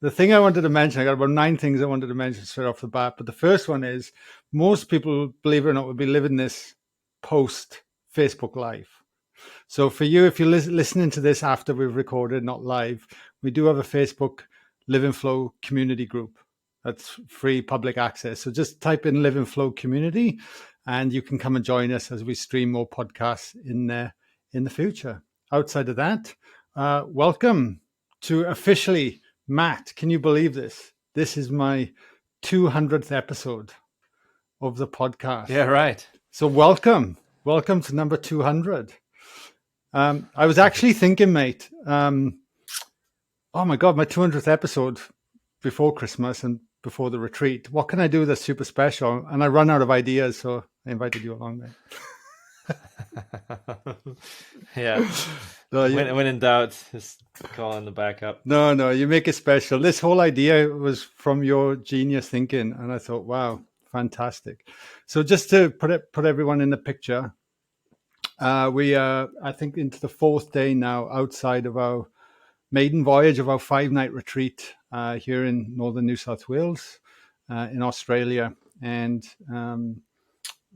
the thing I wanted to mention, I got about 9 things I wanted to mention straight off the bat. But the first one is most people, believe it or not, will be living this post Facebook Live. So for you, if you're listening to this after we've recorded, not live, we do have a Facebook Live and Flow community group. That's free public access. So just type in Live and Flow community and you can come and join us as we stream more podcasts in the future. Outside of that, welcome to officially, Matt, can you believe this? This is my 200th episode of the podcast. Yeah, right. So welcome to number 200. I was actually thinking, mate, oh my God, my 200th episode before Christmas and before the retreat. What can I do that's super special? And I run out of ideas, so I invited you along, mate. Yeah. So when in doubt, just call in the backup. No, you make it special. This whole idea was from your genius thinking, and I thought, wow, fantastic. So just to put everyone in the picture, we are, I think, into the 4th day now outside of our maiden voyage of our 5-night retreat here in northern New South Wales in Australia. And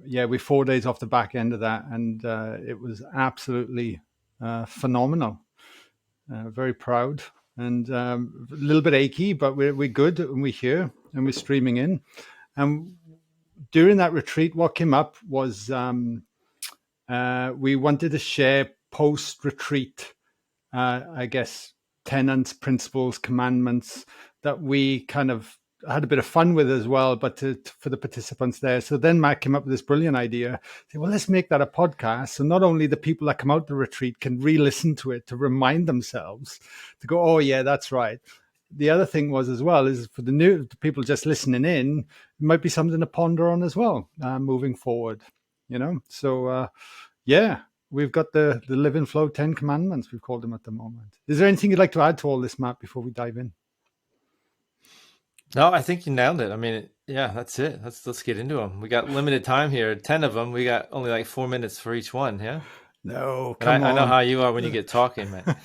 we're 4 days off the back end of that. And it was absolutely phenomenal. Very proud and a little bit achy, but we're good and we're here and we're streaming in. And during that retreat, what came up was we wanted to share post-retreat, I guess, tenets, principles, commandments that we kind of had a bit of fun with as well, but for the participants there. So then Matt came up with this brilliant idea. Say, well, let's make that a podcast. So not only the people that come out the retreat can re-listen to it to remind themselves to go, oh yeah, that's right. The other thing was as well is for the people just listening in, it might be something to ponder on as well, moving forward, you know? So we've got the Live and Flow 10 commandments, we've called them at the moment. Is there anything you'd like to add to all this, Matt, before we dive in? No, I think you nailed it. I mean, yeah, that's it. Let's get into them. We got limited time here. 10 of them. We got only like 4 minutes for each one. Yeah. No, come on. I know how you are when you get talking, man.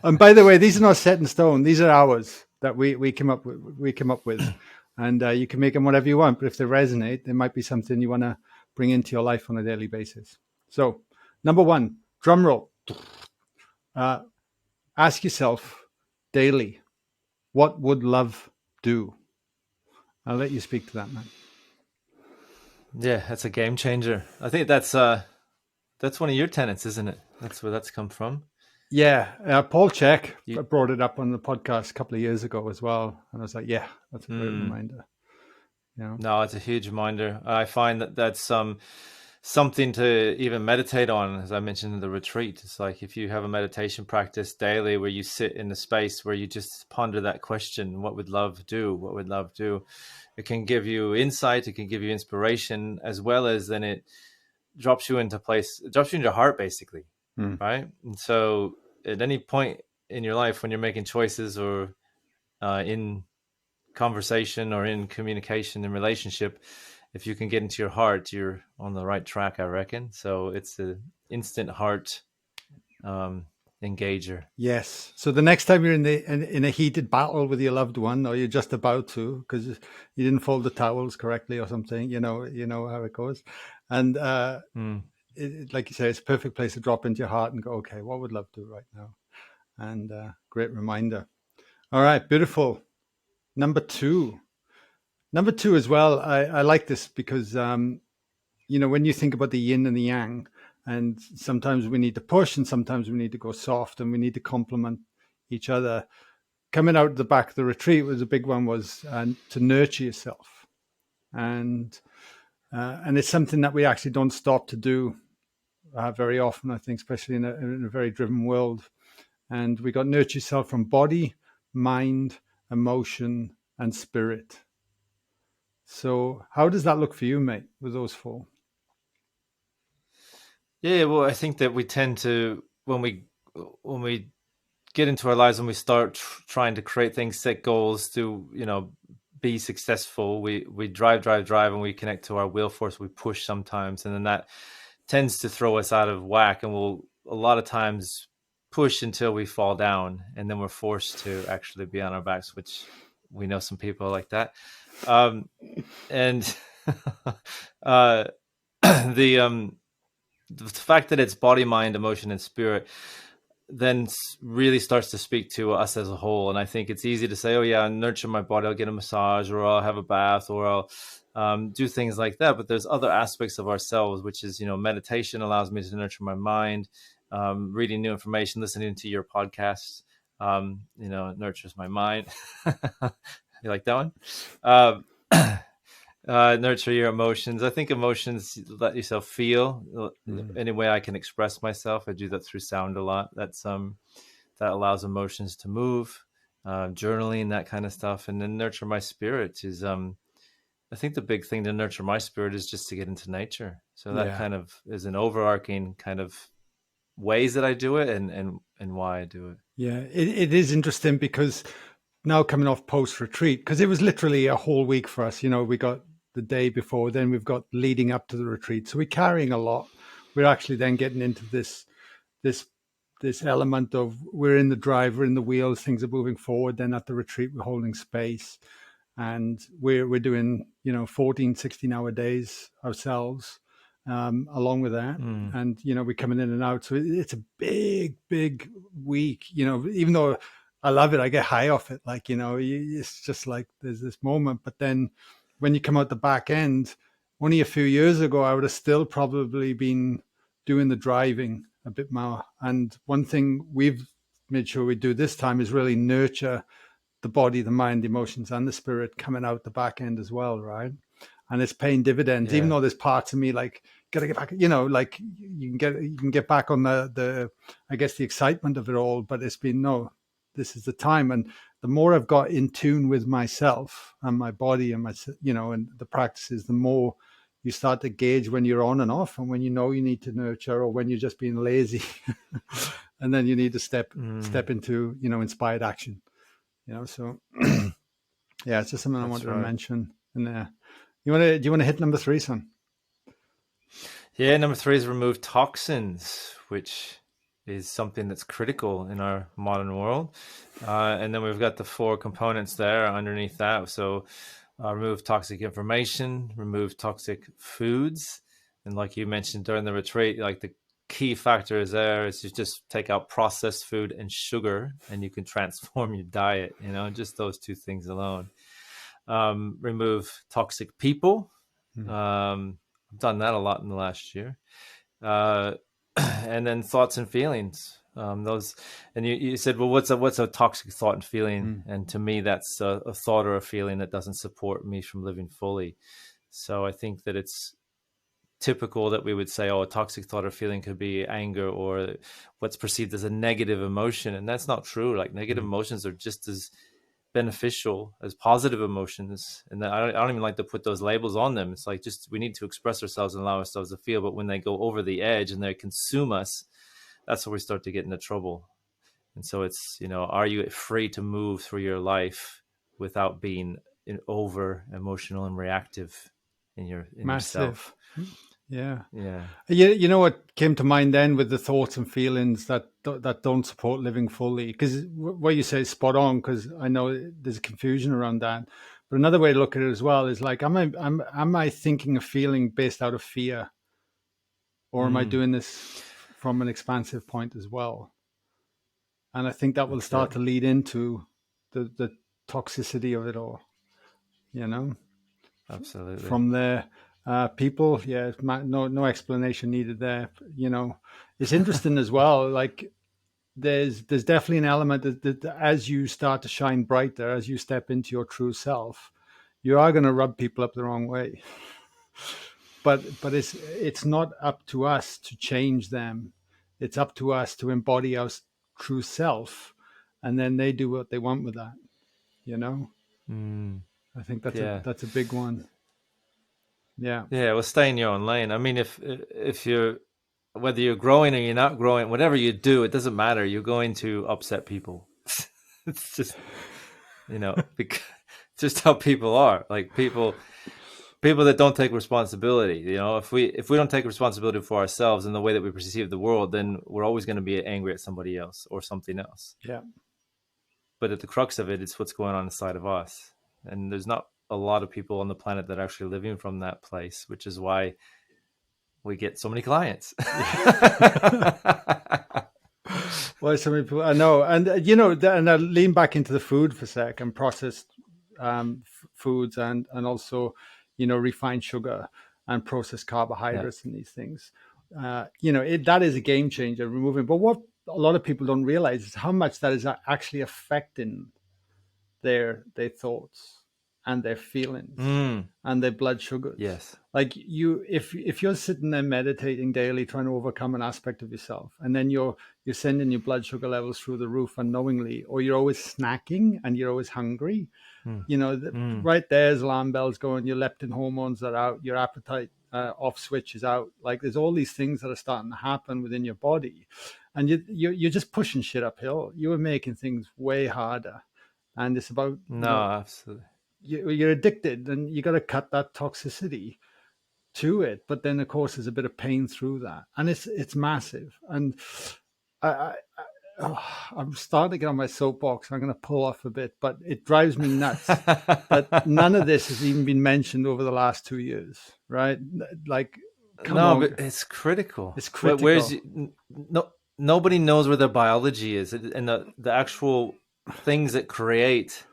And by the way, these are not set in stone. These are ours that we came up with, and you can make them whatever you want. But if they resonate, they might be something you want to bring into your life on a daily basis. So, number 1, drum roll. Ask yourself daily, what would love do? I'll let you speak to that, man. Yeah, that's a game changer. I think that's one of your tenets, isn't it? That's where that's come from. Yeah, Paul Check brought it up on the podcast a couple of years ago as well, and I was like, yeah, that's a great reminder. Yeah. No, it's a huge reminder. I find that that's something to even meditate on, as I mentioned in the retreat. It's like if you have a meditation practice daily where you sit in a space where you just ponder that question, what would love do? What would love do? It can give you insight, it can give you inspiration, as well as then it drops you into your heart, basically, right? And so at any point in your life when you're making choices or in conversation or in communication and relationship, if you can get into your heart, you're on the right track, I reckon. So it's an instant heart engager. Yes. So the next time you're in a heated battle with your loved one, or you're just about to, because you didn't fold the towels correctly or something, you know how it goes. And like you say, it's a perfect place to drop into your heart and go, okay, what would love do right now? And great reminder. All right, beautiful. Number two as well, I like this because, when you think about the yin and the yang, and sometimes we need to push and sometimes we need to go soft and we need to complement each other. Coming out the back of the retreat was a big one, was to nurture yourself. And it's something that we actually don't stop to do very often, I think, especially in a very driven world. And we got nurture yourself from body, mind, emotion, and spirit. So how does that look for you, mate, with those 4? Yeah, well, I think that we tend to, when we get into our lives, when we start trying to create things, set goals, to, be successful, we drive, and we connect to our will force. We push sometimes, and then that tends to throw us out of whack, and we'll a lot of times push until we fall down, and then we're forced to actually be on our backs, which we know some people like that. And uh, the fact that it's body, mind, emotion, and spirit then really starts to speak to us as a whole. And I think it's easy to say, oh yeah, I'll nurture my body, I'll get a massage, or I'll have a bath, or I'll do things like that. But there's other aspects of ourselves, which is, meditation allows me to nurture my mind. Reading new information, listening to your podcast, nurtures my mind. You like that one? Nurture your emotions. I think emotions, let yourself feel. Any way I can express myself, I do that through sound a lot. That's that allows emotions to move. Journaling, that kind of stuff. And then nurture my spirit is I think the big thing to nurture my spirit is just to get into nature. So that kind of is an overarching kind of ways that I do it and why I do it. Yeah, it is interesting because now coming off post retreat, because it was literally a whole week for us. We got the day before, then we've got leading up to the retreat. So we're carrying a lot. We're actually then getting into this element of we're in the drive, we're in the wheels, things are moving forward. Then at the retreat, we're holding space, and we're doing 14, 16-hour days ourselves. Along with that, and we're coming in and out, so it's a big week. Even though I love it, I get high off it. Like it's just like there's this moment, but then when you come out the back end, only a few years ago, I would have still probably been doing the driving a bit more. And one thing we've made sure we do this time is really nurture the body, the mind, the emotions, and the spirit coming out the back end as well, right? And it's paying dividends, even though there's parts of me like gotta get back. Like you can get back on the I guess the excitement of it all. But it's been this is the time, and the more I've got in tune with myself and my body and my and the practices, the more you start to gauge when you're on and off, and when you need to nurture, or when you're just being lazy, and then you need to step into inspired action. So yeah, it's just something I wanted to mention in there. Do you want to hit number 3, son? Yeah, number 3 is remove toxins, which is something that's critical in our modern world. And then we've got the 4 components there underneath that. So remove toxic information, remove toxic foods. And like you mentioned during the retreat, like the key factor is you just take out processed food and sugar, and you can transform your diet, just those 2 things alone. Remove toxic people. I've done that a lot in the last year. And then thoughts and feelings. Those, and you said, well, what's a toxic thought and feeling? And to me, that's a thought or a feeling that doesn't support me from living fully. So I think that it's typical that we would say, oh, a toxic thought or feeling could be anger or what's perceived as a negative emotion. And that's not true. Like negative emotions are just as beneficial as positive emotions, and I don't even like to put those labels on them. It's like, just we need to express ourselves and allow ourselves to feel, but when they go over the edge and they consume us, that's where we start to get into trouble. And so it's, are you free to move through your life without being over emotional and reactive in yourself? Yeah. You know what came to mind then with the thoughts and feelings that don't support living fully? Because what you say is spot on, because I know there's confusion around that. But another way to look at it as well is like, am I thinking a feeling based out of fear? Or am I doing this from an expansive point as well? And I think that will start to lead into the toxicity of it all, Absolutely. From there. People, no explanation needed there. It's interesting as well. Like there's definitely an element that as you start to shine brighter, as you step into your true self, you are going to rub people up the wrong way. But it's not up to us to change them. It's up to us to embody our true self, and then they do what they want with that. I think that's a big one. Yeah. Well, stay in your own lane. I mean, if you're, whether you're growing or you're not growing, whatever you do, it doesn't matter. You're going to upset people. It's just, because just how people are. Like people people that don't take responsibility. You know, if we don't take responsibility for ourselves and the way that we perceive the world, then we're always going to be angry at somebody else or something else. Yeah. But at the crux of it, it's what's going on inside of us. And there's not a lot of people on the planet that are actually living from that place, which is why we get so many clients. Well, so many people, I know. And, you know, and I lean back into the food for a sec, and processed foods, and also, you know, refined sugar and processed carbohydrates and these things. You know, that is a game changer, removing. But what a lot of people don't realize is how much that is actually affecting their thoughts and their feelings and their blood sugars. Yes. Like if you're sitting there meditating daily, trying to overcome an aspect of yourself, and then you're sending your blood sugar levels through the roof unknowingly, or you're always snacking and you're always hungry, you know, right there's alarm bells going, your leptin hormones are out, your appetite off switch is out. Like there's all these things that are starting to happen within your body, and you're just pushing shit uphill. You are making things way harder. And it's about, absolutely. You're addicted, and you got to cut that toxicity to it. But then, of course, there's a bit of pain through that, and it's massive. And I'm starting to get on my soapbox. I'm going to pull off a bit, but it drives me nuts that none of this has even been mentioned over the last 2 years, right? Like, come on. But it's critical. It's critical. Nobody knows where the biology is, and the actual things that create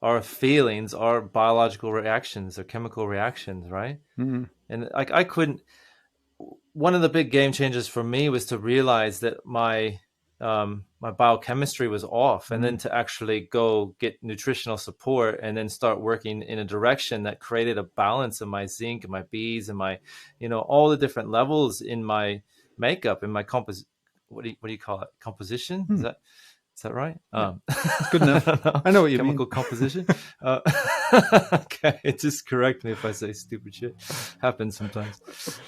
our feelings are biological reactions or chemical reactions, right? Mm-hmm. And like I couldn't. One of the big game changers for me was to realize that my biochemistry was off, and then to actually go get nutritional support, and then start working in a direction that created a balance of my zinc and my B's and my, you know, all the different levels in my makeup and my what do you call it? Composition? Is that right? It's good enough. I know what you Chemical mean. composition. Okay, just correct me if I say stupid shit. Happens sometimes.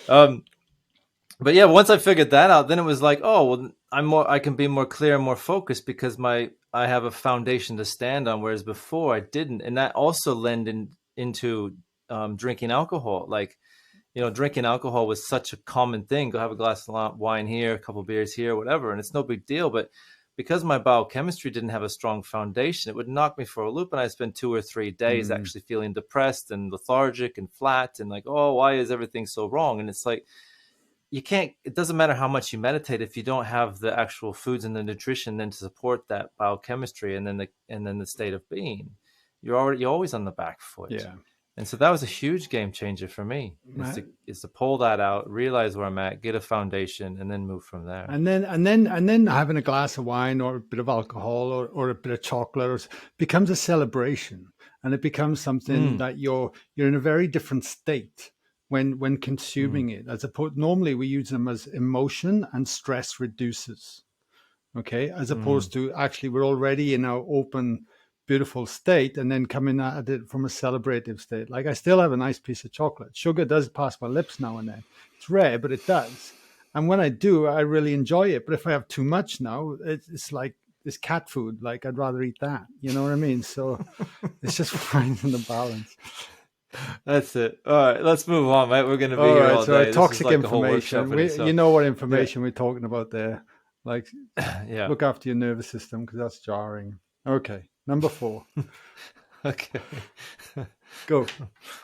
But yeah, once I figured that out, then it was like, oh, well, I can be more clear and more focused because I have a foundation to stand on, whereas before I didn't. And that also led into drinking alcohol. Like, you know, drinking alcohol was such a common thing. Go have a glass of wine here, a couple of beers here, whatever. And it's no big deal. But because my biochemistry didn't have a strong foundation, it would knock me for a loop. And I spent 2 or 3 days actually feeling depressed and lethargic and flat and like, oh, why is everything so wrong? And it's like, it doesn't matter how much you meditate if you don't have the actual foods and the nutrition then to support that biochemistry and then the state of being. You're always on the back foot. Yeah. And so that was a huge game changer for me, is to pull that out, realize where I'm at, get a foundation, and then move from there. And then having a glass of wine or a bit of alcohol or a bit of chocolate becomes a celebration, and it becomes something that you're in a very different state when consuming it. As opposed, normally we use them as emotion and stress reducers. Okay, as opposed to actually we're already in our open, beautiful state, and then coming at it from a celebrative state. Like I still have a nice piece of chocolate. Sugar does pass my lips now and then. It's rare, but it does. And when I do, I really enjoy it. But if I have too much now, it's like this cat food. Like I'd rather eat that. You know what I mean? So it's just finding the balance. That's it. All right, let's move on, mate. We're going to be here all day. Toxic like information. You know what information we're talking about there. Like, look after your nervous system because that's jarring. Okay, number 4. Okay. Go.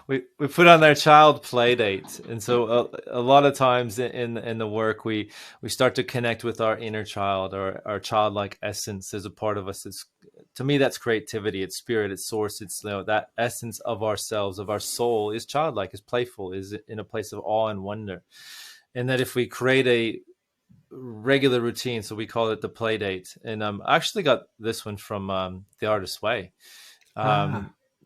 We put on their child play date, and so a lot of times in the work we start to connect with our inner child or our childlike essence. There's a part of us to me that's creativity, it's spirit, it's source, it's, you know, that essence of ourselves, of our soul is childlike, is playful, is in a place of awe and wonder. And that if we create a regular routine, so we call it the play date, and I actually got this one from The Artist's Way.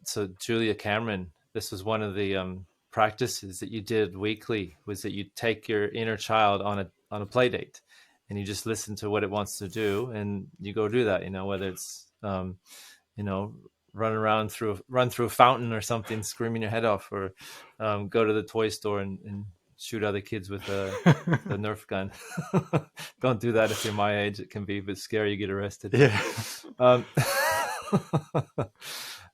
So Julia Cameron, this was one of the practices that you did weekly, was that you take your inner child on a play date, and you just listen to what it wants to do, and you go do that. You know, whether it's you know, run through a fountain or something, screaming your head off, or go to the toy store and shoot other kids with a Nerf gun. Don't do that if you're my age. It can be a bit scary. You get arrested. Yeah.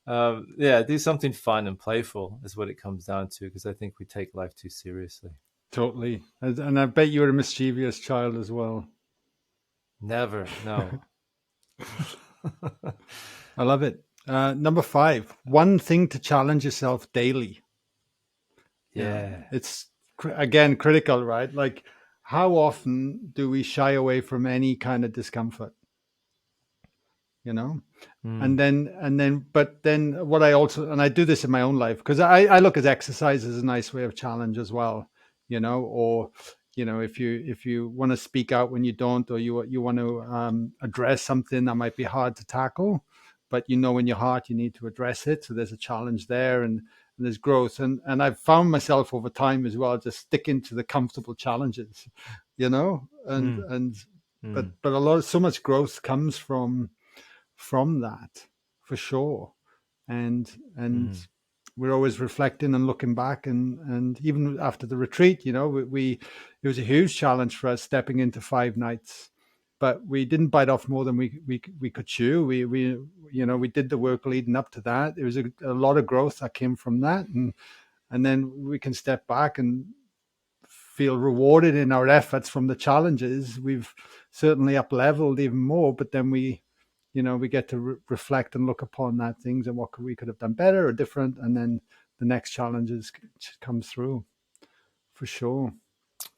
Yeah, do something fun and playful is what it comes down to, because I think we take life too seriously. Totally. And I bet you were a mischievous child as well. Never, no. I love it. Number 5, one thing to challenge yourself daily. Yeah. Yeah. It's, again, critical, right? Like, how often do we shy away from any kind of discomfort? You know? Mm, But then what I also, and I do this in my own life, because I look at exercise as a nice way of challenge as well, or if you want to speak out when you don't, or you want to address something that might be hard to tackle, but in your heart you need to address it, so there's a challenge there, and there's growth, and I've found myself over time as well just sticking to the comfortable challenges, and mm, and but mm, but so much growth comes from that, for sure. And mm. we're always reflecting and looking back, and even after the retreat, we it was a huge challenge for us stepping into 5 nights, but we didn't bite off more than we could chew. We did the work leading up to that. There was a lot of growth that came from that, and then we can step back and feel rewarded in our efforts from the challenges. We've certainly up leveled even more, but then we get to reflect and look upon that things and what we could have done better or different, and then the next challenges come through, for sure.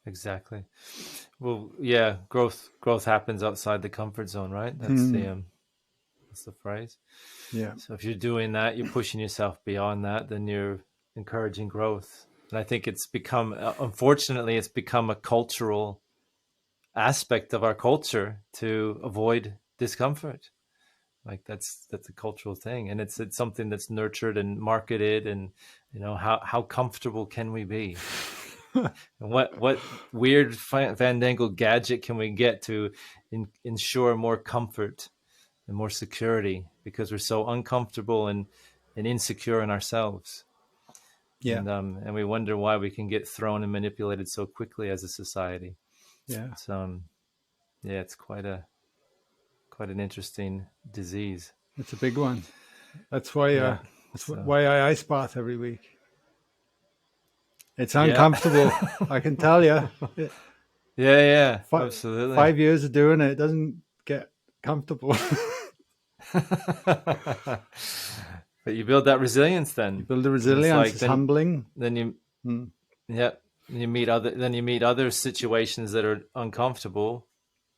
Exactly. Well, yeah, growth happens outside the comfort zone, right? That's the phrase. Yeah, So if you're doing that, you're pushing yourself beyond that, then you're encouraging growth. And I think it's become, unfortunately, it's become a cultural aspect of our culture to avoid discomfort. Like that's a cultural thing, and it's something that's nurtured and marketed, and how comfortable can we be? And what weird fandangled gadget can we get to ensure more comfort and more security, because we're so uncomfortable and insecure in ourselves, yeah, and we wonder why we can get thrown and manipulated so quickly as a society. yeah. It's yeah, it's quite an interesting disease. It's a big one. That's why Yeah. that's So why I ice bath every week. It's yeah. uncomfortable, I can tell you. Yeah, yeah, five, absolutely. 5 years of doing it doesn't get comfortable. But you build that resilience You then, build the and it's resilience. like It's humbling. then you Mm, yeah, you meet other situations that are uncomfortable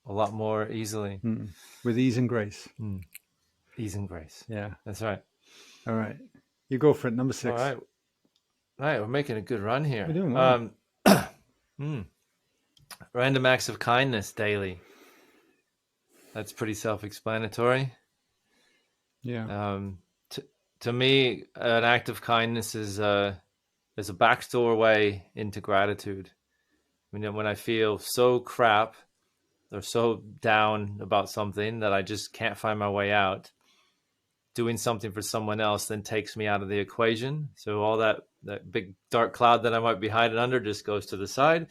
a lot more easily. with ease and grace. Mm. Ease and grace. Yeah. That's right. All right. You go for it. Number All 6. right. All right, we're making a good run We're here. doing well. Hmm. Random acts of kindness daily. That's pretty self-explanatory. Yeah. Um, t- to me, an act of kindness is a backdoor way into gratitude. When I feel so crap or so down about something that I just can't find my way out, doing something for someone else then takes me out of the equation. So all that big dark cloud that I might be hiding under just goes to the side,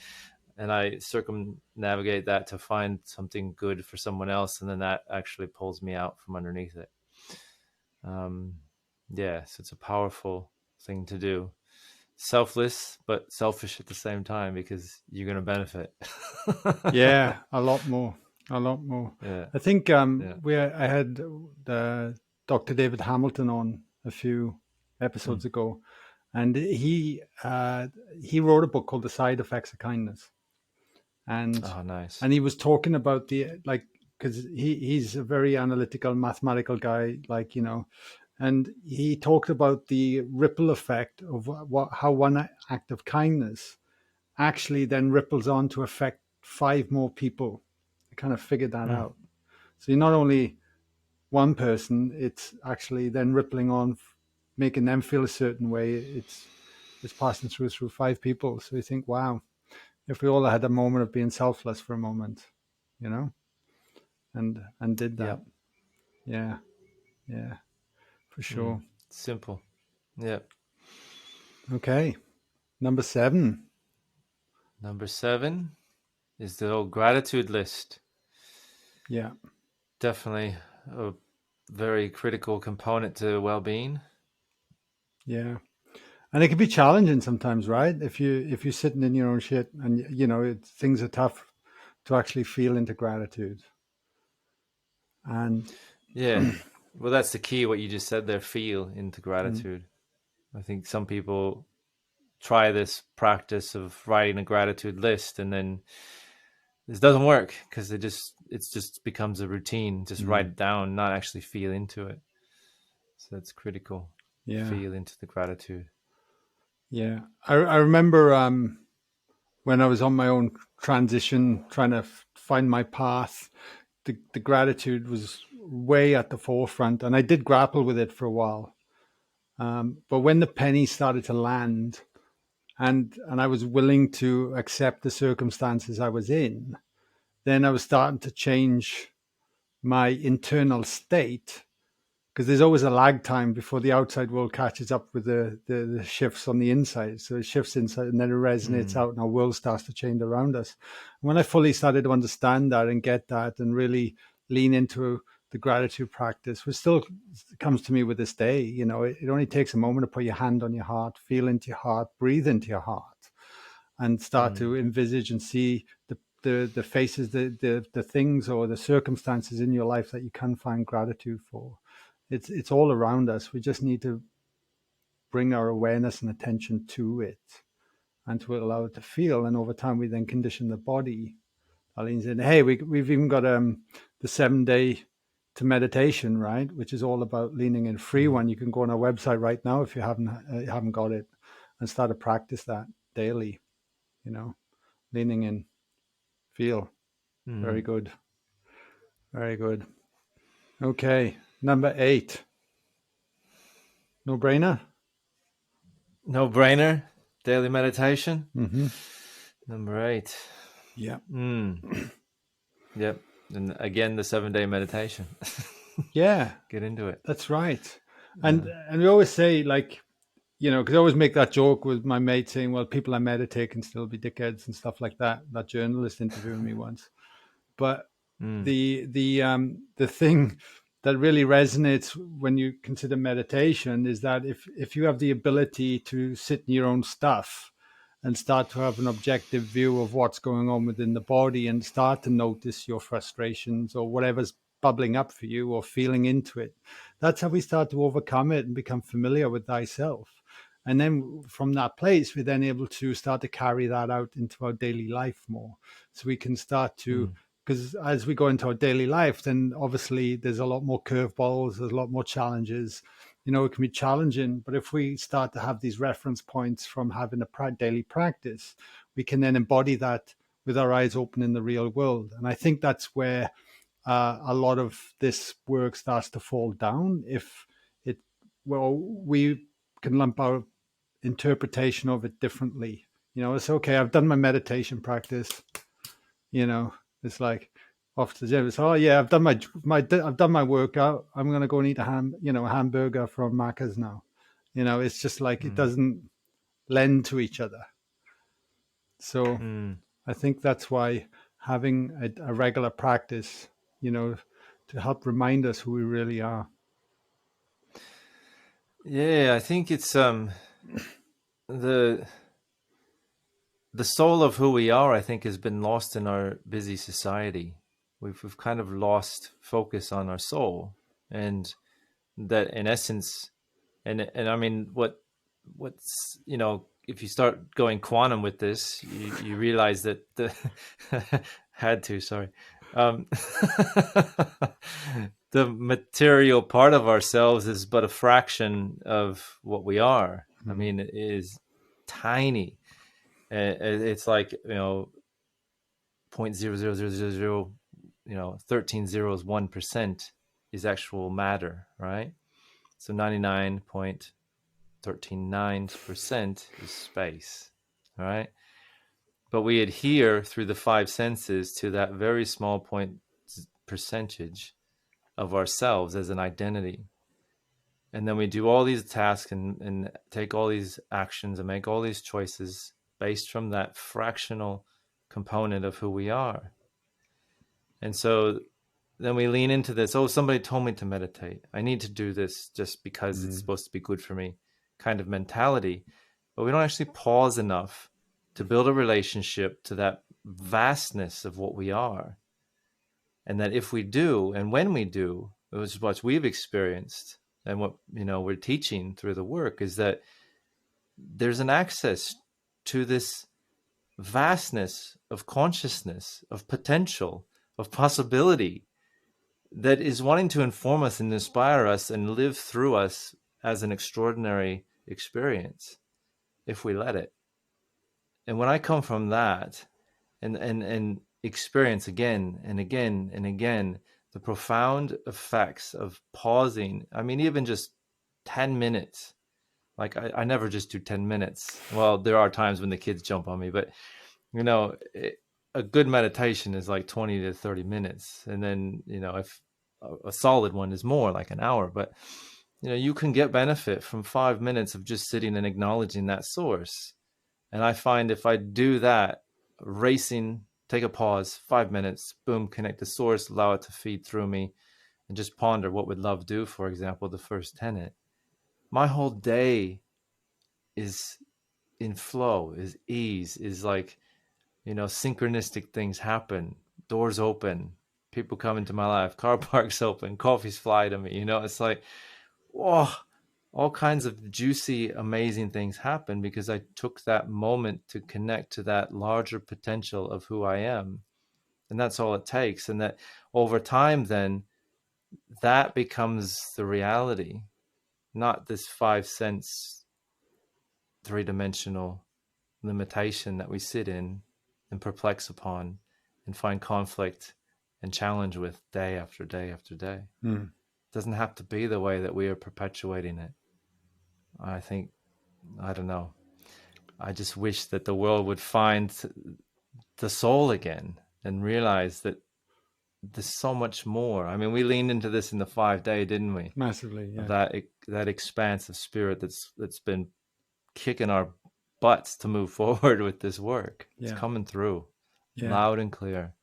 and I circumnavigate that to find something good for someone else, and then that actually pulls me out from underneath it. Um, yeah, so it's a powerful thing to do. Selfless, but selfish at the same time, because you're going to benefit. Yeah. A lot more. A lot more. Yeah, I think yeah. I had Dr. David Hamilton on a few Mm. episodes ago, and he wrote a book called The Side Effects of Kindness, and Oh, nice. and he was talking about the, like, because he's a very analytical mathematical guy, like, and he talked about the ripple effect of how one act of kindness actually then ripples on to affect 5 more people. I kind of figured that Mm. out. So you're not only one person, it's actually then rippling on, making them feel a certain way. It's passing through 5 people. So you think, wow, if we all had a moment of being selfless for a moment, you know, and did that. Yep. Yeah, yeah, for Mm. sure. Simple. Yep. Okay, number 7. Number 7 is the old gratitude list. Yeah, Definitely a very critical component to well-being. Yeah. And it can be challenging sometimes, right? If you're sitting in your own shit and things are tough to actually feel into gratitude. And Yeah. Well, that's the key. What you just said there, feel into mm, gratitude. I think some people try this practice of writing a gratitude list, and then this doesn't work because it just becomes a routine. Just write mm, it down, not actually feel into it. So that's critical. yeah, Feel into the gratitude. yeah. I remember when I was on my own transition, trying to find my path. The gratitude was way at the forefront, and I did grapple with it for a while. But when the penny started to land, and I was willing to accept the circumstances I was in, then I was starting to change my internal state, because there's always a lag time before the outside world catches up with the shifts on the inside. So it shifts inside and then it resonates Mm, out, and our world starts to change around us. And when I fully started to understand that and get that and really lean into the gratitude practice, which still comes to me with this day, it only takes a moment to put your hand on your heart, feel into your heart, breathe into your heart, and start mm, to envisage and see the faces, the things or the circumstances in your life that you can find gratitude for. It's all around us. We just need to bring our awareness and attention to it and to allow it to feel. And over time, we then condition the body. Arlene's in. Hey, we've even got the 7 day to meditation, right? Which is all about leaning in. Free mm, one. You can go on our website right now if you haven't got it, and start to practice that daily. You know, leaning in, feel. Very mm. good. Very good. Okay, number 8. No brainer. No brainer. Daily meditation. Mm-hmm. Number 8. Yeah. Mm. Yep. And again, the 7-day meditation. Yeah, Get into it. that's right. And Yeah. and we always say, like, because I always make that joke with my mate saying, well, people that meditate can still be dickheads and stuff like that. That journalist interviewing me once. But Mm, the thing that really resonates when you consider meditation is that if you have the ability to sit in your own stuff and start to have an objective view of what's going on within the body and start to notice your frustrations or whatever's bubbling up for you or feeling into it, that's how we start to overcome it and become familiar with thyself. And then from that place, we're then able to start to carry that out into our daily life more. So we can start to, mm, because as we go into our daily life, then obviously there's a lot more curveballs, there's a lot more challenges. It can be challenging, but if we start to have these reference points from having a daily practice, we can then embody that with our eyes open in the real world. And I think that's where a lot of this work starts to fall down. If it, well, we can lump our interpretation of it differently. It's okay. I've done my meditation practice. You know, it's like off to the gym. It's, oh yeah, I've done my workout. I'm gonna go and eat a hamburger from Macca's now. It's just like it mm, doesn't lend to each other. So mm. I think that's why having a regular practice, you know, to help remind us who we really are. Yeah, I think it's the the soul of who we are, I think, has been lost in our busy society. We've kind of lost focus on our soul, and that in essence, and I mean, what's if you start going quantum with this, you realize that the had to sorry, um, the material part of ourselves is but a fraction of what we are. I Mm, mean, it is tiny. It's like 0.00000 13 zeros 1% is actual matter, right? So 99.139% is space, all right? But we adhere through the five senses to that very small point percentage of ourselves as an identity. And then we do all these tasks and take all these actions and make all these choices based from that fractional component of who we are. And so then we lean into this. Oh, somebody told me to meditate. I need to do this just because it's mm, supposed to be good for me. kind of mentality, but we don't actually pause enough to build a relationship to that vastness of what we are. And that if we do, and when we do, which is what we've experienced and what we're teaching through the work, is that there's an access to this vastness of consciousness, of potential, of possibility that is wanting to inform us and inspire us and live through us as an extraordinary experience if we let it. And when I come from that and experience again and again and again the profound effects of pausing, I mean, even just 10 minutes, like I never just do 10 minutes. Well, there are times when the kids jump on me, but a good meditation is like 20 to 30 minutes. And then, if a solid one is more like an hour, but you can get benefit from 5 minutes of just sitting and acknowledging that source. And I find if I do that, racing, take a pause, 5 minutes, boom, connect the source, allow it to feed through me, and just ponder what would love do, for example, the first tenet. My whole day is in flow, is ease, is like, synchronistic things happen, doors open, people come into my life, car parks open, coffees fly to me. It's like, whoa, all kinds of juicy, amazing things happen because I took that moment to connect to that larger potential of who I am. And that's all it takes. And that over time, then that becomes the reality, not this 5 sense, three-dimensional limitation that we sit in and perplex upon and find conflict and challenge with day after day after day. It doesn't have to be the way that we are perpetuating it. I don't know. I just wish that the world would find the soul again and realize that there's so much more. I mean, we leaned into this in the 5-day, didn't we? Massively, yeah. That expanse of spirit that's been kicking our butts to move forward with this work. It's coming through loud and clear.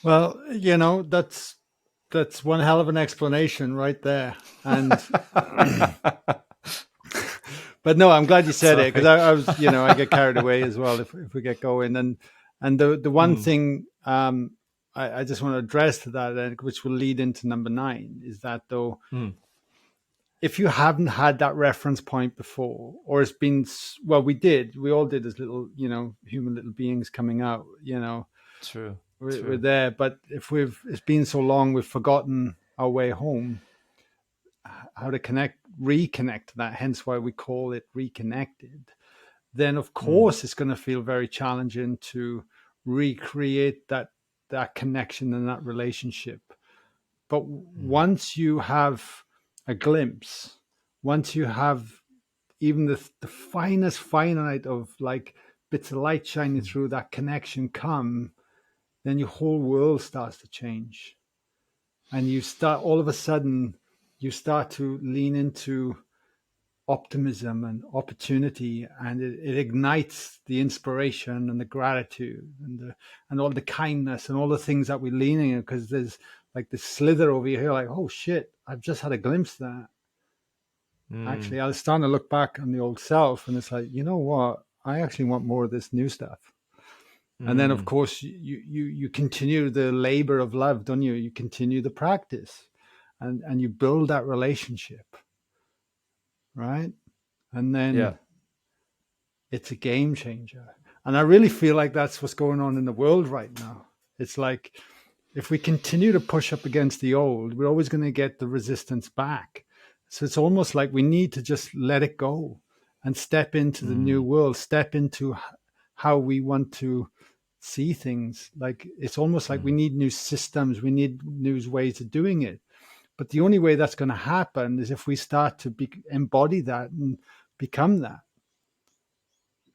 Well, that's one hell of an explanation right there. And but no, I'm glad you said it, because I was, I get carried away as well if we get going. And the one thing I just want to address to that, which will lead into number 9, is that though, if you haven't had that reference point before, or it's been, well, we all did as little, human little beings coming out, True. We're there. But if it's been so long, we've forgotten our way home, how to reconnect to that, hence why we call it reconnected, then of course it's going to feel very challenging to recreate that connection and that relationship. But once you have a glimpse, once you have even the finest finite of like bits of light shining through that connection come, then your whole world starts to change. And you start, all of a sudden, you start to lean into optimism and opportunity, and it ignites the inspiration and the gratitude and all the kindness and all the things that we're leaning in, because there's like this slither over here, like, oh shit, I've just had a glimpse of that. Actually, I was starting to look back on the old self, and it's like, you know what? I actually want more of this new stuff. And then, of course, you continue the labor of love, don't you? You continue the practice, and you build that relationship, right? And then it's a game changer. And I really feel like that's what's going on in the world right now. It's like, if we continue to push up against the old, we're always going to get the resistance back. So it's almost like we need to just let it go and step into the new world, step into how we want to see things. Like, it's almost like we need new systems, we need new ways of doing it. But the only way that's going to happen is if we start to embody that and become that,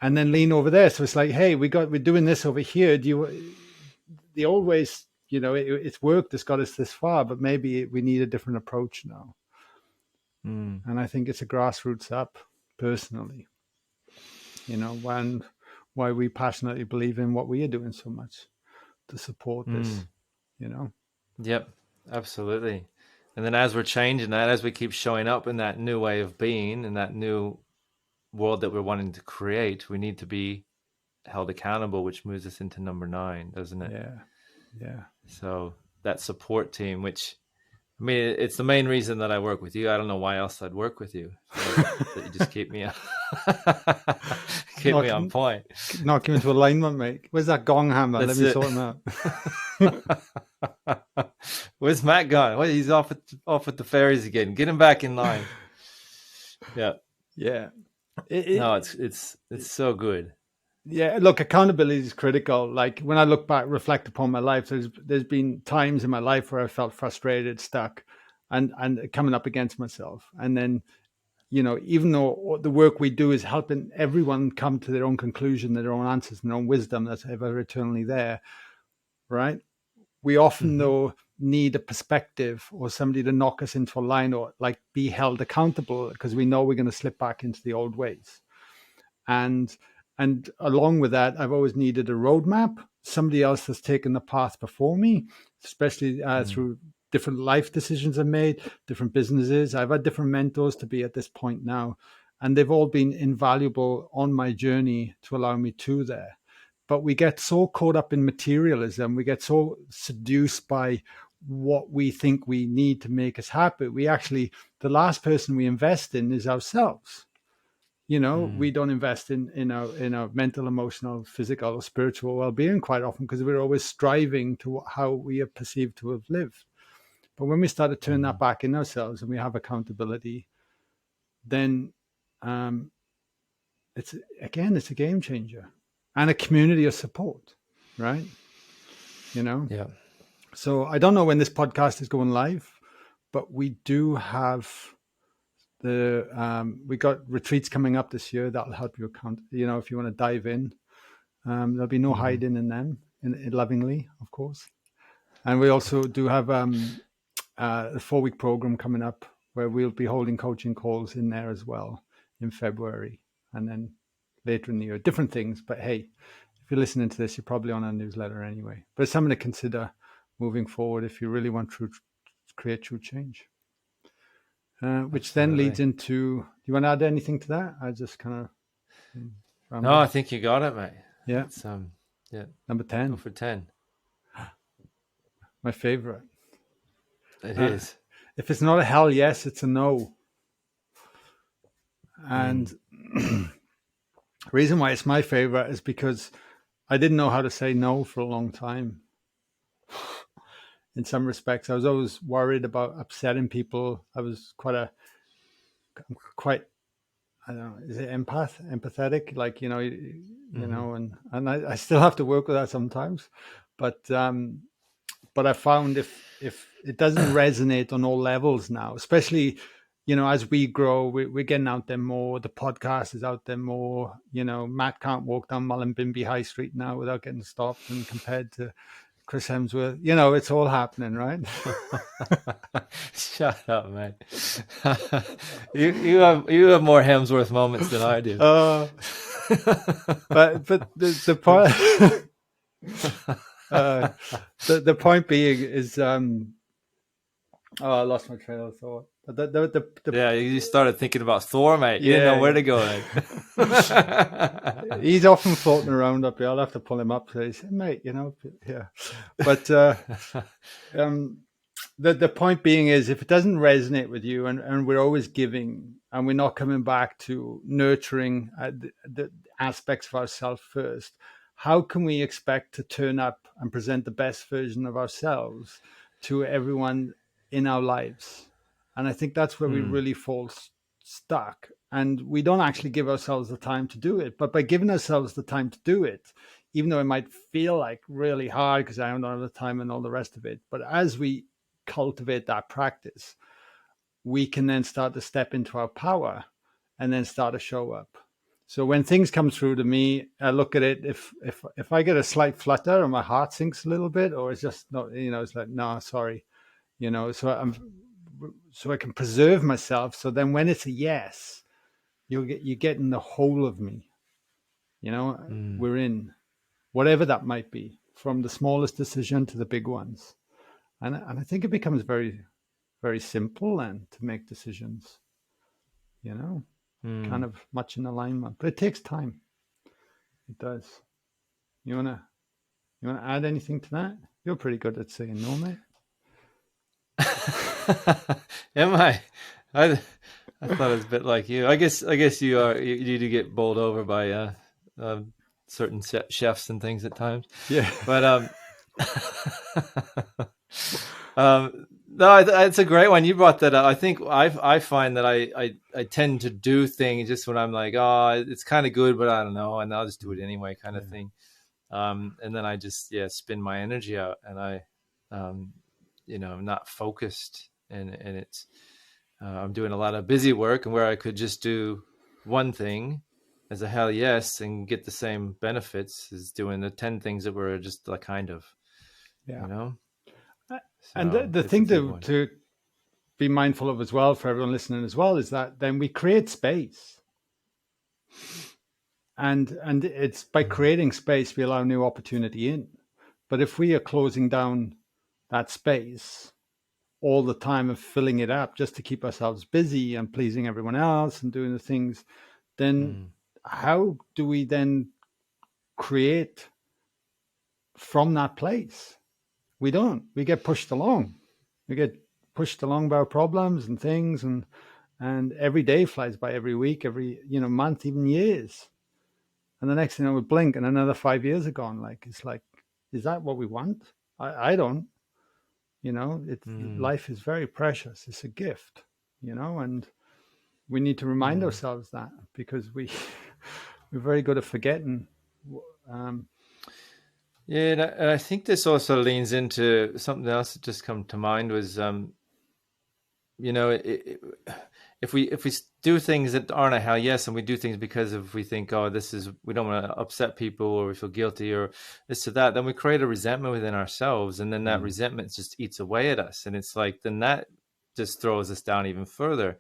and then lean over there. So it's like, hey, we're doing this over here. The old ways, it's worked, it's got us this far, but maybe we need a different approach now. And I think it's a grassroots up, personally, why we passionately believe in what we are doing so much to support this, Yep, absolutely. And then as we're changing that, as we keep showing up in that new way of being, in that new world that we're wanting to create, we need to be held accountable, which moves us into number 9, doesn't it? Yeah. Yeah. So that support team, which, I mean, it's the main reason that I work with you. I don't know why else I'd work with you. That you just keep me keep me on point. Knock him into alignment, mate. Where's that gong hammer? That's Let me it. sort him out. Where's Matt gone? Well, he's off with the fairies again. Get him back in line. Yeah. Yeah. No, it's so good. Yeah, look, accountability is critical. Like when I look back, reflect upon my life, there's been times in my life where I felt frustrated, stuck, and coming up against myself. And then, even though the work we do is helping everyone come to their own conclusion, their own answers, and their own wisdom that's ever eternally there, right? We often though need a perspective or somebody to knock us into a line or like be held accountable because we know we're going to slip back into the old ways. And along with that, I've always needed a roadmap. Somebody else has taken the path before me, especially through different life decisions I've made, different businesses. I've had different mentors to be at this point now, and they've all been invaluable on my journey to allow me to there. But we get so caught up in materialism, we get so seduced by what we think we need to make us happy. The last person we invest in is ourselves. We don't invest in our mental, emotional, physical, or spiritual well-being quite often because we're always striving to how we are perceived to have lived. But when we start to turn that back in ourselves and we have accountability, then it's a game changer and a community of support, right? Yeah. So I don't know when this podcast is going live, but we do have we got retreats coming up this year that'll help you account. If you want to dive in, there'll be no hiding in them, in lovingly, of course. And we also do have a 4-week program coming up where we'll be holding coaching calls in there as well in February, and then later in the year, different things. But hey, if you're listening to this, you're probably on our newsletter anyway. But it's something to consider moving forward if you really want to create true change. Which Absolutely. then leads into, do you want to add anything to that? I just kind of No, I think you got it, mate. Yeah. It's, yeah. Number 10. Go for 10. My favorite. It is. If it's not a hell yes, it's a no. And the reason why it's my favorite is because I didn't know how to say no for a long time. In some respects, I was always worried about upsetting people. I was quite, I don't know, is it empathetic? Like, you know, and I still have to work with that sometimes. But I found if it doesn't resonate on all levels now, especially, as we grow, we're getting out there more. The podcast is out there more. Matt can't walk down Mullumbimby High Street now without getting stopped, and compared to Chris Hemsworth, it's all happening, right? Shut up, man. you have more Hemsworth moments than I do. But the point the point being is I lost my train of thought. Yeah, you started thinking about Thor, mate. You didn't know where to go. He's often floating around up here. I'll have to pull him up. So he said, mate, yeah. But the point being is, if it doesn't resonate with you, and we're always giving, and we're not coming back to nurturing the aspects of ourselves first, how can we expect to turn up and present the best version of ourselves to everyone in our lives? And I think that's where we really fall stuck. And we don't actually give ourselves the time to do it. But by giving ourselves the time to do it, even though it might feel like really hard because I don't have the time and all the rest of it, but as we cultivate that practice, we can then start to step into our power and then start to show up. So when things come through to me, I look at it, if I get a slight flutter or my heart sinks a little bit, or it's just not, it's like, no, sorry, so I can preserve myself. So then when it's a yes, you're getting the whole of me, we're in whatever that might be, from the smallest decision to the big ones. And I think it becomes very very simple and to make decisions, you know, kind of much in alignment. But it takes time. It does. You wanna add anything to that? You're pretty good at saying no, mate. Am I? I thought it was a bit like you. I guess you are. You do get bowled over by certain chefs and things at times. Yeah. But no, it's a great one. You brought that up. I think I find that I tend to do things just when I'm like, oh, it's kind of good, but I don't know, and I'll just do it anyway, kind of thing. And then I just spin my energy out, and I I'm not focused, and it's I'm doing a lot of busy work, and where I could just do one thing as a hell yes and get the same benefits as doing the 10 things that were just like kind of, Yeah. So and the thing to be mindful of as well for everyone listening as well is that then we create space, and it's by creating space we allow new opportunity in. But if we are closing down that space all the time and filling it up just to keep ourselves busy and pleasing everyone else and doing the things, then how do we then create from that place? We don't. We get pushed along. We get pushed along by our problems and things, and every day flies by, every week, every month, even years. And the next thing we blink and another 5 years are gone. Like, it's like, is that what we want? I don't. Life is very precious. It's a gift, and we need to remind ourselves that, because we're very good at forgetting. Yeah, and I think this also leans into something else that just come to mind was, if we do things that aren't a hell yes, and we do things because if we think, oh, we don't want to upset people, or we feel guilty, or this or that, then we create a resentment within ourselves, and then that resentment just eats away at us, and it's like then that just throws us down even further,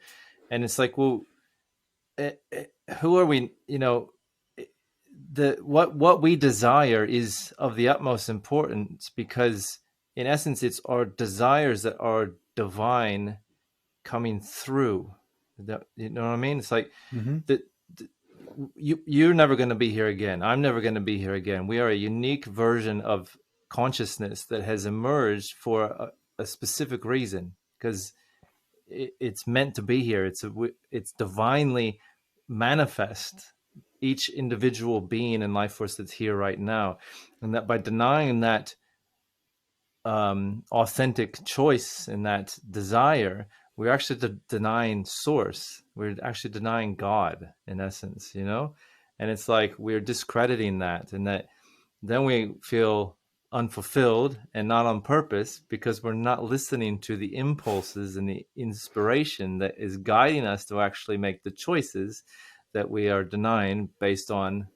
and it's like, well, who are we? What we desire is of the utmost importance, because in essence it's our desires that are divine coming through. You know what I mean? It's like you're never going to be here again. I'm never going to be here again. We are a unique version of consciousness that has emerged for a specific reason, because it's meant to be here. It's divinely manifest, each individual being and life force that's here right now, and that by denying that authentic choice and that desire, we're actually denying source. We're actually denying God, in essence, and it's like we're discrediting that, and that then we feel unfulfilled and not on purpose, because we're not listening to the impulses and the inspiration that is guiding us to actually make the choices that we are denying based on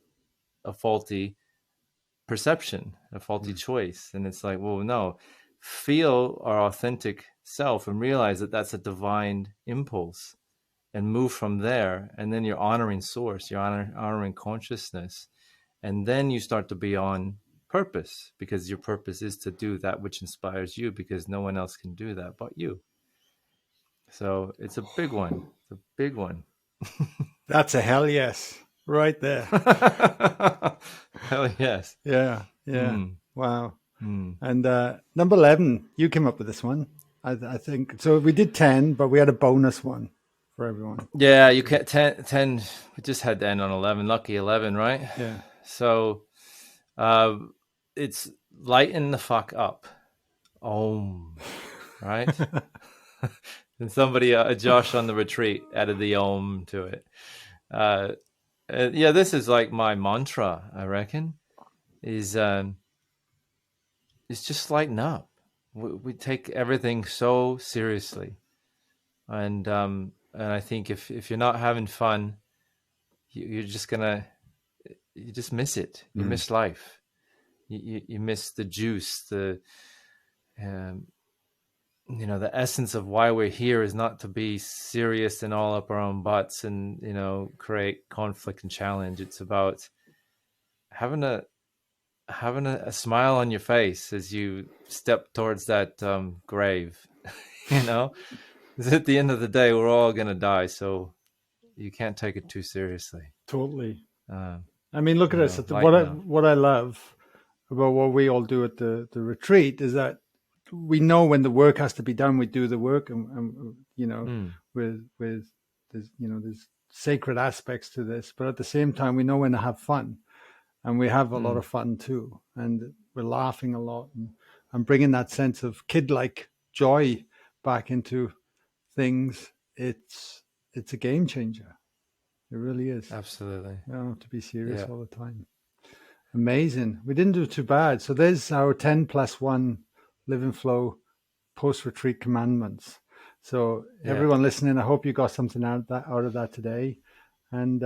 a faulty perception, a faulty choice. And it's like, well, no, feel our authentic self and realize that that's a divine impulse, and move from there. And then you're honoring source, you're honoring consciousness. And then you start to be on purpose, because your purpose is to do that which inspires you, because no one else can do that but you. So it's a big one. It's a big one. That's a hell yes, right there. Hell yes. Yeah. Wow. And number 11, you came up with this one, I think. So we did 10, but we had a bonus one for everyone. Yeah, you can't 10. We just had to end on 11. Lucky 11, right? Yeah. So it's lighten the fuck up. Om, right? And somebody, Josh on the retreat, added the om to it. This is like my mantra, I reckon, is just lighten up. We take everything so seriously. And I think if you're not having fun, you're just you just miss it. You miss life. You miss the juice. The the essence of why we're here is not to be serious and all up our own butts and create conflict and challenge. It's about having a smile on your face as you step towards that grave. you know, 'cause at the end of the day, we're all going to die. So you can't take it too seriously. Totally. Uh, I mean, look at this. lighten up. What I love about what we all do at the retreat is that we know when the work has to be done, we do the work, and you know, with there's there's sacred aspects to this, but at the same time, we know when to have fun, and we have a lot of fun too, and we're laughing a lot, and bringing that sense of kid-like joy back into things. It's a game changer. It really is. Absolutely. You don't have to be serious all the time. Amazing. We didn't do too bad. So there's our 10+1 Live and Flow post-retreat commandments. So everyone listening, I hope you got something out of that today. And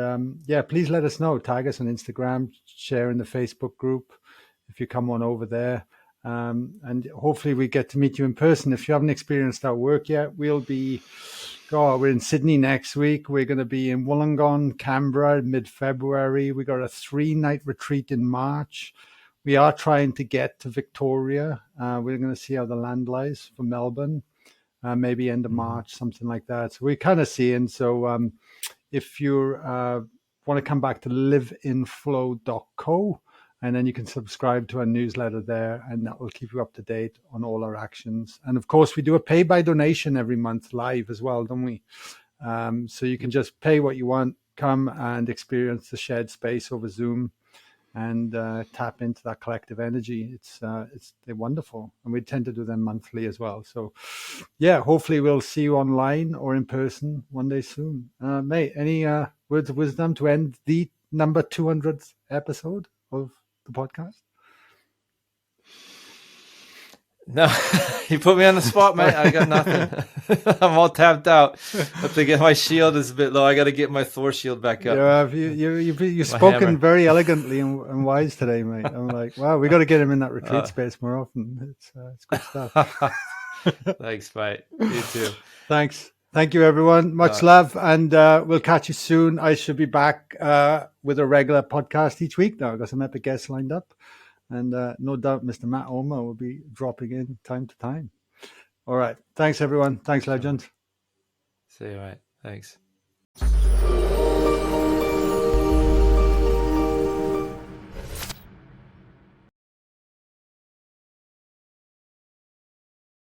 please let us know. Tag us on Instagram, share in the Facebook group if you come on over there. And hopefully we get to meet you in person. If you haven't experienced our work yet, we're in Sydney next week. We're going to be in Wollongong, Canberra, mid-February. We got a 3-night retreat in March. We are trying to get to Victoria. We're going to see how the land lies for Melbourne, maybe end of March, something like that. So we're kind of seeing. So if you want to come back to liveinflow.co, and then you can subscribe to our newsletter there, and that will keep you up to date on all our actions. And of course, we do a pay by donation every month live as well, don't we? So you can just pay what you want, come and experience the shared space over Zoom, and tap into that collective energy. They're wonderful, and we tend to do them monthly as well. So hopefully we'll see you online or in person one day soon. Mate, any words of wisdom to end the number 200th episode of the podcast? No, you put me on the spot, mate. I got nothing. I'm all tapped out. I have to get my shield is a bit low. I got to get my Thor shield back up. You've spoken very elegantly and wise today, mate. I'm like, wow, we got to get him in that retreat space more often. It's good stuff. Thanks, mate. You too. Thanks. Thank you, everyone. Much love, and we'll catch you soon. I should be back with a regular podcast each week now. I've got some epic guests lined up. And no doubt Mr. Matt Omo will be dropping in time to time. All right. Thanks, everyone. Thanks, legend. See you, mate. Thanks.